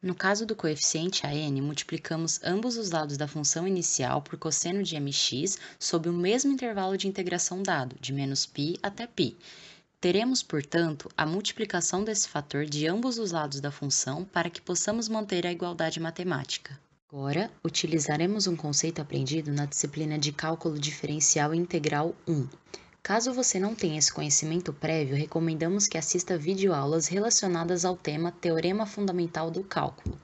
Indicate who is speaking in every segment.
Speaker 1: No caso do coeficiente AN, multiplicamos ambos os lados da função inicial por cosseno de mx sob o mesmo intervalo de integração dado, de menos π até π. Teremos, portanto, a multiplicação desse fator de ambos os lados da função para que possamos manter a igualdade matemática. Agora, utilizaremos um conceito aprendido na disciplina de Cálculo Diferencial Integral 1. Caso você não tenha esse conhecimento prévio, recomendamos que assista videoaulas relacionadas ao tema Teorema Fundamental do Cálculo.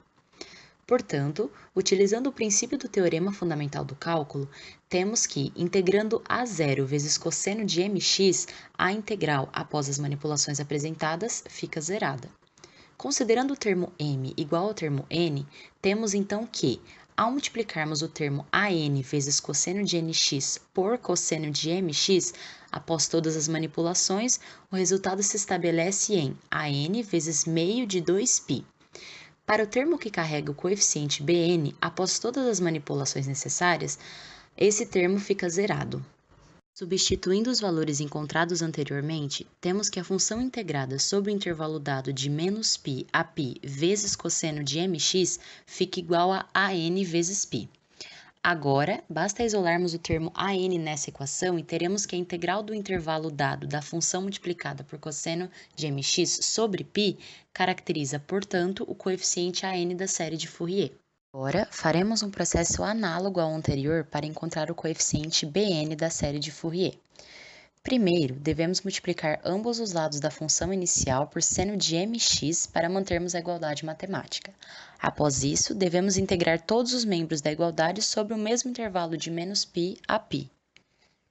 Speaker 1: Portanto, utilizando o princípio do Teorema Fundamental do Cálculo, temos que, integrando A0 vezes cosseno de mx, a integral, após as manipulações apresentadas, fica zerada. Considerando o termo m igual ao termo n, temos então que, ao multiplicarmos o termo AN vezes cosseno de nx por cosseno de mx, após todas as manipulações, o resultado se estabelece em AN vezes meio de 2π. Para o termo que carrega o coeficiente Bn, após todas as manipulações necessárias, esse termo fica zerado. Substituindo os valores encontrados anteriormente, temos que a função integrada sob o intervalo dado de menos π a π vezes cosseno de mx fica igual a AN vezes π. Agora, basta isolarmos o termo AN nessa equação e teremos que a integral do intervalo dado da função multiplicada por cosseno de mx sobre π caracteriza, portanto, o coeficiente AN da série de Fourier. Agora, faremos um processo análogo ao anterior para encontrar o coeficiente Bn da série de Fourier. Primeiro, devemos multiplicar ambos os lados da função inicial por seno de mx para mantermos a igualdade matemática. Após isso, devemos integrar todos os membros da igualdade sobre o mesmo intervalo de menos π a π.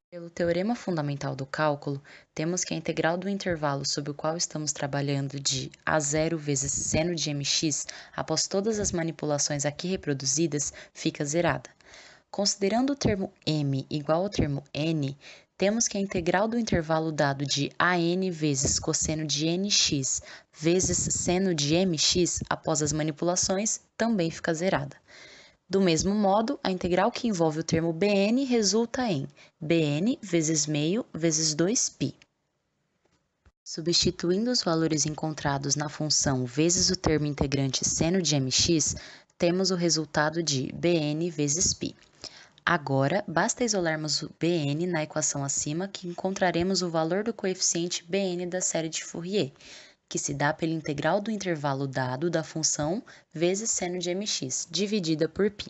Speaker 1: Pelo teorema fundamental do cálculo, temos que a integral do intervalo sobre o qual estamos trabalhando de A0 vezes seno de mx, após todas as manipulações aqui reproduzidas, fica zerada. Considerando o termo m igual ao termo n, temos que a integral do intervalo dado de AN vezes cosseno de nx vezes seno de mx, após as manipulações, também fica zerada. Do mesmo modo, a integral que envolve o termo Bn resulta em Bn vezes meio vezes 2π. Substituindo os valores encontrados na função vezes o termo integrante seno de mx, temos o resultado de Bn vezes π. Agora, basta isolarmos o Bn na equação acima que encontraremos o valor do coeficiente Bn da série de Fourier, que se dá pela integral do intervalo dado da função vezes seno de mx, dividida por π.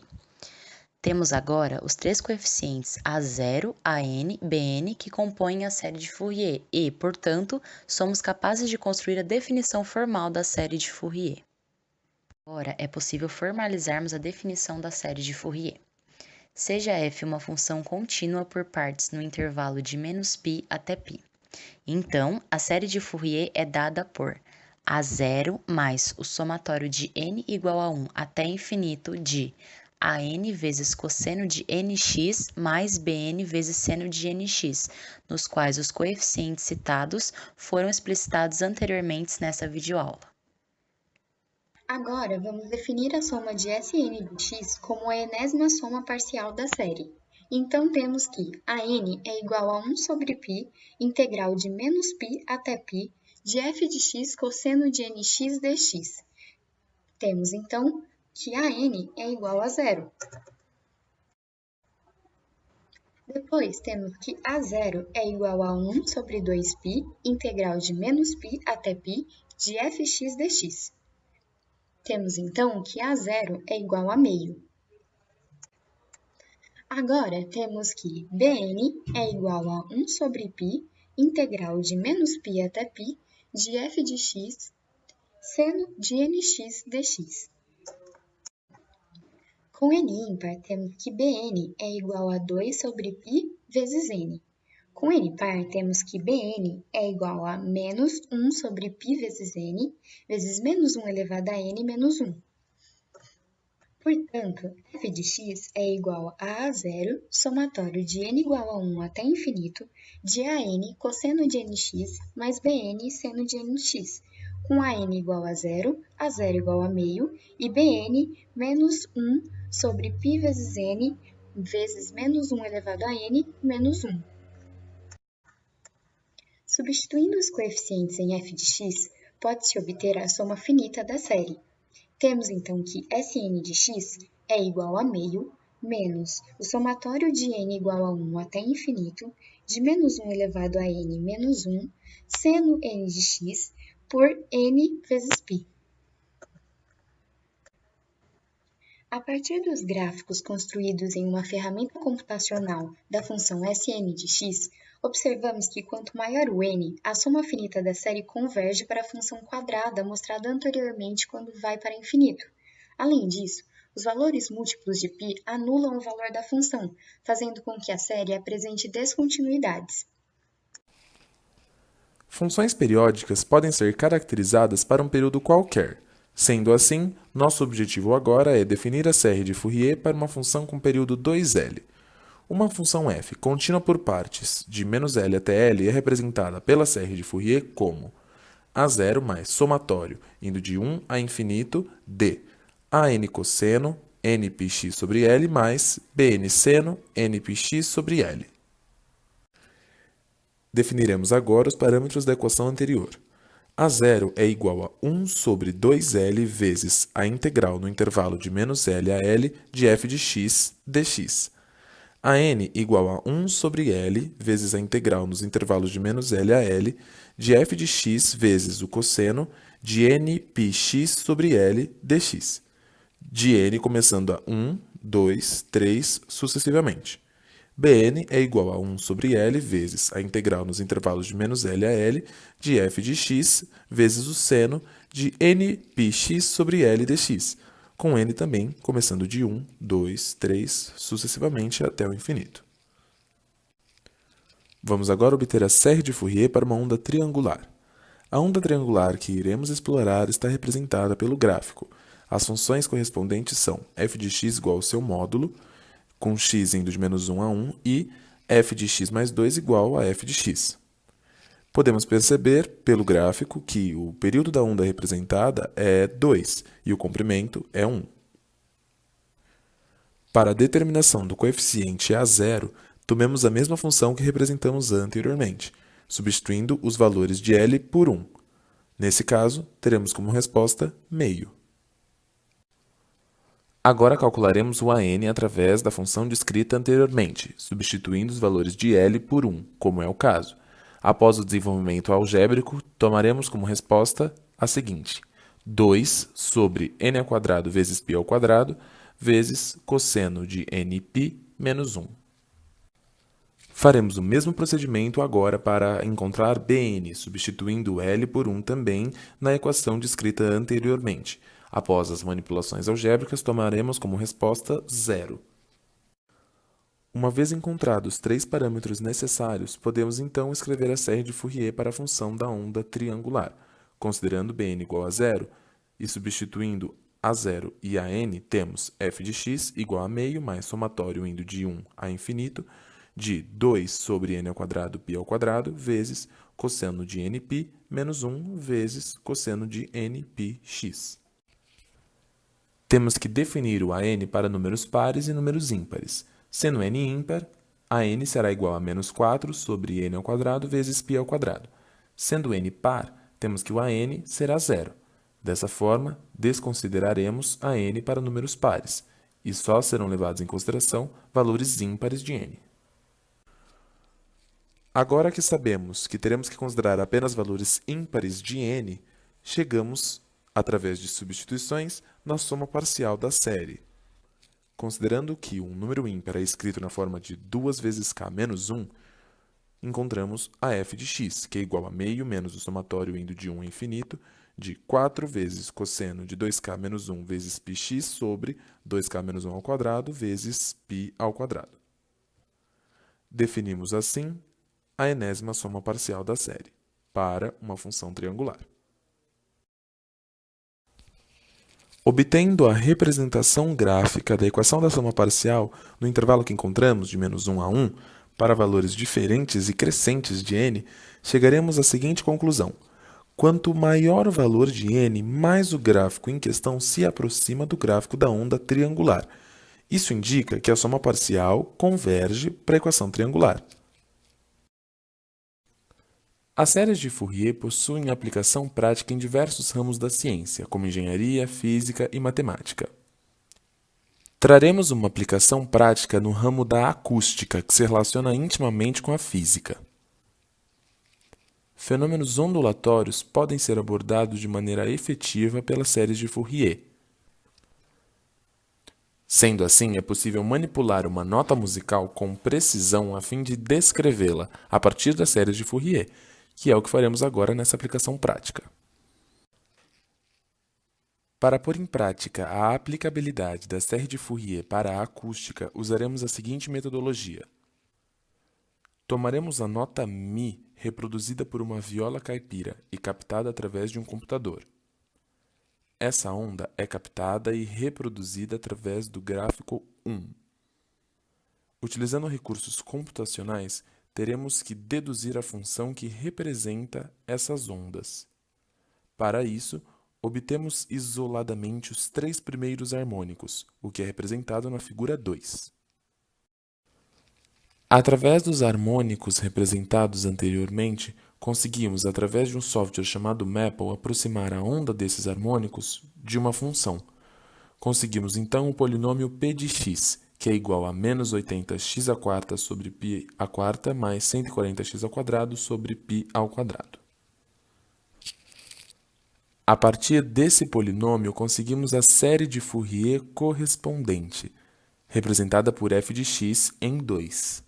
Speaker 1: Temos agora os três coeficientes A0, AN, Bn que compõem a série de Fourier e, portanto, somos capazes de construir a definição formal da série de Fourier. Agora, é possível formalizarmos a definição da série de Fourier. Seja f uma função contínua por partes no intervalo de menos π até π. Então, a série de Fourier é dada por A0 mais o somatório de n igual a 1 até infinito de AN vezes cosseno de nx mais Bn vezes seno de nx, nos quais os coeficientes citados foram explicitados anteriormente nessa videoaula.
Speaker 2: Agora, vamos definir a soma de Sn de x como a enésima soma parcial da série. Então, temos que a n é igual a 1 sobre π, integral de menos π até π, de f de x cosseno de nx dx. Temos, então, que a n é igual a zero. Depois, temos que A0 é igual a 1 sobre 2π, integral de menos π até π, de fx dx. Temos, então, que A0 é igual a meio. Agora, temos que Bn é igual a 1 sobre π, integral de menos π até π, de f de x, seno de nx dx. Com n ímpar, temos que Bn é igual a 2 sobre π vezes n. Com n par, temos que Bn é igual a menos 1 sobre π vezes n, vezes menos 1 elevado a n menos 1. Portanto, f de x é igual a A0, somatório de n igual a 1 até infinito, de AN cosseno de nx mais Bn seno de nx, com AN igual a 0, A0 igual a meio, e Bn menos 1 sobre π vezes n, vezes menos 1 elevado a n, menos 1. Substituindo os coeficientes em f de x, pode-se obter a soma finita da série. Temos então que Sn de x é igual a meio menos o somatório de n igual a 1 até infinito, de menos 1 elevado a n menos 1, seno n de x por n vezes π. A partir dos gráficos construídos em uma ferramenta computacional da função Sn de x, observamos que quanto maior o n, a soma finita da série converge para a função quadrada mostrada anteriormente quando vai para infinito. Além disso, os valores múltiplos de π anulam o valor da função, fazendo com que a série apresente descontinuidades.
Speaker 3: Funções periódicas podem ser caracterizadas para um período qualquer. Sendo assim, nosso objetivo agora é definir a série de Fourier para uma função com período 2L. Uma função f contínua por partes de -L até L é representada pela série de Fourier como A0 mais somatório indo de 1 a infinito de AN cosseno nπx sobre L mais BN seno nπx sobre L. Definiremos agora os parâmetros da equação anterior. A0 é igual a 1 sobre 2L vezes a integral no intervalo de -L a L de f de x dx. A n igual a 1 sobre L vezes a integral nos intervalos de -L a L de f de x vezes o cosseno de nπx sobre L dx. De n começando a 1, 2, 3, sucessivamente. Bn é igual a 1 sobre L vezes a integral nos intervalos de -L a L de f de x vezes o seno de nπx sobre L dx, com n também começando de 1, 2, 3, sucessivamente até o infinito. Vamos agora obter a série de Fourier para uma onda triangular. A onda triangular que iremos explorar está representada pelo gráfico. As funções correspondentes são f de x igual ao seu módulo, com x indo de -1 a 1, e f de x mais 2 igual a f de x. Podemos perceber, pelo gráfico, que o período da onda representada é 2 e o comprimento é 1. Para a determinação do coeficiente A0, tomemos a mesma função que representamos anteriormente, substituindo os valores de L por 1. Nesse caso, teremos como resposta meio. Agora calcularemos o AN através da função descrita anteriormente, substituindo os valores de L por 1, como é o caso. Após o desenvolvimento algébrico, tomaremos como resposta a seguinte: 2 sobre n² vezes π² vezes cosseno de nπ menos 1. Faremos o mesmo procedimento agora para encontrar Bn, substituindo L por 1 também na equação descrita anteriormente. Após as manipulações algébricas, tomaremos como resposta 0. Uma vez encontrados os 3 parâmetros necessários, podemos então escrever a série de Fourier para a função da onda triangular. Considerando Bn igual a 0 e substituindo A0 e AN, temos f de x igual a meio mais somatório indo de 1 a infinito de 2 sobre n² π² vezes cosseno de nπ menos 1 vezes cosseno de npx. Temos que definir o AN para números pares e números ímpares. Sendo n ímpar, AN será igual a menos 4 sobre n² vezes π². Sendo n par, temos que o AN será 0. Dessa forma, desconsideraremos AN para números pares, e só serão levados em consideração valores ímpares de n. Agora que sabemos que teremos que considerar apenas valores ímpares de n, chegamos, através de substituições, na soma parcial da série. Considerando que um número ímpar é escrito na forma de 2 vezes k menos 1, encontramos a f de x, que é igual a meio menos o somatório indo de 1 a infinito, de 4 vezes cosseno de 2k menos 1 vezes πx sobre 2k menos 1 ao quadrado vezes π ao quadrado. Definimos assim a enésima soma parcial da série, para uma função triangular. Obtendo a representação gráfica da equação da soma parcial no intervalo que encontramos, de -1 a 1, para valores diferentes e crescentes de n, chegaremos à seguinte conclusão: quanto maior o valor de n, mais o gráfico em questão se aproxima do gráfico da onda triangular. Isso indica que a soma parcial converge para a equação triangular. As séries de Fourier possuem aplicação prática em diversos ramos da ciência, como engenharia, física e matemática. Traremos uma aplicação prática no ramo da acústica, que se relaciona intimamente com a física. Fenômenos ondulatórios podem ser abordados de maneira efetiva pelas séries de Fourier. Sendo assim, é possível manipular uma nota musical com precisão a fim de descrevê-la a partir das séries de Fourier, que é o que faremos agora nessa aplicação prática. Para pôr em prática a aplicabilidade da série de Fourier para a acústica, usaremos a seguinte metodologia. Tomaremos a nota Mi reproduzida por uma viola caipira e captada através de um computador. Essa onda é captada e reproduzida através do gráfico 1. Utilizando recursos computacionais, teremos que deduzir a função que representa essas ondas. Para isso, obtemos isoladamente os 3 primeiros harmônicos, o que é representado na figura 2. Através dos harmônicos representados anteriormente, conseguimos, através de um software chamado Maple, aproximar a onda desses harmônicos de uma função. Conseguimos então o polinômio p de x, que é igual a menos 80x² sobre π² mais 140x² sobre π². A partir desse polinômio, conseguimos a série de Fourier correspondente, representada por f de x em 2.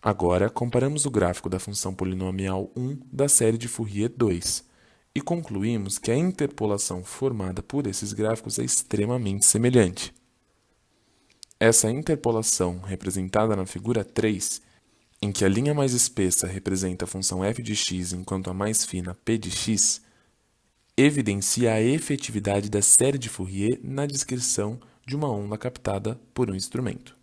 Speaker 3: Agora, comparamos o gráfico da função polinomial 1 da série de Fourier 2 e concluímos que a interpolação formada por esses gráficos é extremamente semelhante. Essa interpolação, representada na figura 3, em que a linha mais espessa representa a função f de x enquanto a mais fina p de x, evidencia a efetividade da série de Fourier na descrição de uma onda captada por um instrumento.